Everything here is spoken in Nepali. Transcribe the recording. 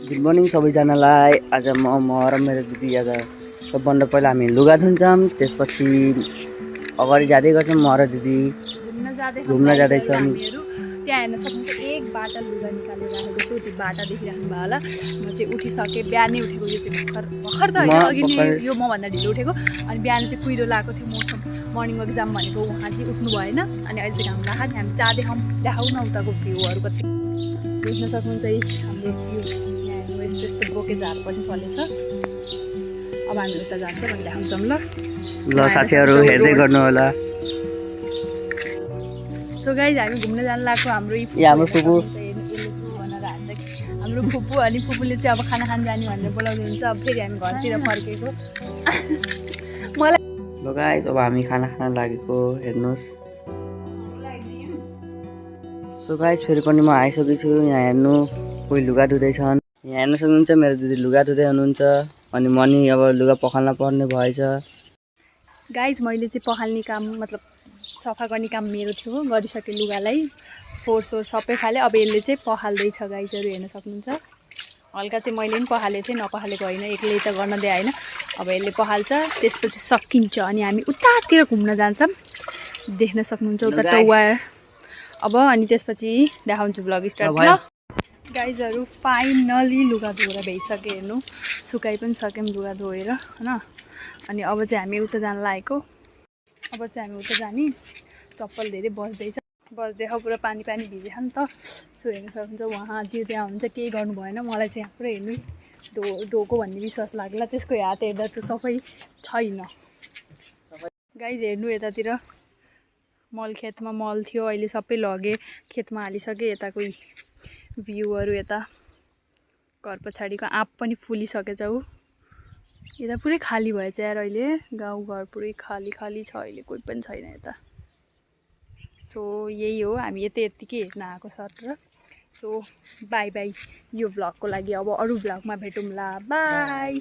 गुड मर्निङ सबैजनालाई। आज म र मेरो दिदी आज सबभन्दा पहिला हामी लुगा धुन्छौँ, त्यसपछि अगाडि जाँदै गर्छौँ। म र दिदी घुम्न जाँदैछौँ। त्यहाँ हेर्न सक्नुहुन्छ एक बाटा लुगा निकालेर राखेको छु। त्यो बाटा देखिराख्नु भयो होला। म चाहिँ उठिसकेँ, बिहानै उठेको। यो चाहिँ भर्खर त होइन, अघि नै यो मभन्दा ढिलो उठेको। अनि बिहान चाहिँ कुहिरो लगाएको थियो मौसम। मर्निङ वाक जाऊँ भनेको उहाँ चाहिँ उठ्नु भएन। अनि अहिले चाहिँ घाम लाग्यो। हामी चाँदेखाउँ देखाउँ न उताको भ्यूहरू कति देख्न सक्नुहुन्छ। हाम्रो भ्यू यहाँ यस्तो यस्तो बोके झार पनि फलेछ। अब हामी उता जान्छ भने देखाउँछौँ ल साथीहरू हेर्दै गर्नु होला। सो गाइज हामी घुम्न जानु लाग्यो। हाम्रो फुपू भनेर हान्छ हाम्रो फुपू। अनि फुपूले चाहिँ अब खाना खान जाने भनेर बोलाउँदै हुन्छ। अब फेरि हामी घरतिर फर्केको। मलाई ल गाइस, अब हामी खाना खान लागेको हेर्नुहोस्। सो गाइस, फेरि पनि म आइसकेको छु। यहाँ हेर्नु, कोही लुगा धुँदैछन्। यहाँ हेर्न सक्नुहुन्छ मेरो दिदी लुगा धुँदै हुनुहुन्छ। अनि मनी अब लुगा पखाल्न पर्ने भएछ। गाइज मैले चाहिँ पखाल्ने काम मतलब सफा गर्ने काम मेरो थियो, गरिसकेँ। लुगालाई फोहोर सोहोर सबै फालेँ। अब यसले चाहिँ पखाल्दैछ। गाइजहरू हेर्न सक्नुहुन्छ। हल्का चाहिँ मैले पनि पखालेको थिएँ, नपखालेको होइन। एक्लै त गर्न दिए होइन। अब यसले पखाल्छ, त्यसपछि सकिन्छ। अनि हामी उतातिर घुम्न जान्छौँ, देख्न सक्नुहुन्छ उता टौवा। अब अनि त्यसपछि देखाउँछु ब्लग स्टार्ट ल। गाइजहरू फाइनली लुगा धोएर भइसक्यो। हेर्नु, सुकाइ पनि सक्यौँ लुगा धोएर होइन। अनि अब चाहिँ हामी उता जान लागेको। अब चाहिँ हामी उता जाने। चप्पल धेरै बस्दैछ पुरा पानी भिजेछ नि त। सो हेर्न सक्नुहुन्छ उहाँ जिउ त्यहाँ हुन्छ, केही गर्नु भएन। मलाई चाहिँ यहाँ पुरा हेर्नु धोको भन्ने विश्वास लाग्ला। त्यसको हात हेर्दा त सफै छैन। गाइज हेर्नु, यतातिर मल खेतमा मल थियो, अहिले सबै लगे खेतमा हालिसकेँ। यताको भ्यूहरू यता घर पछाडिको आँप पनि फुलिसकेछ। ऊ यता पुरै खाली भएछ यार। अहिले गाउँघर पुरै खाली छ। अहिले कोही पनि छैन यता। सो यही हो, हामी यतिकै हेर्न आएको सर। सो बाई बाई यो भ्लगको लागि। अब अरू भ्लगमा भेटौँला, बाई।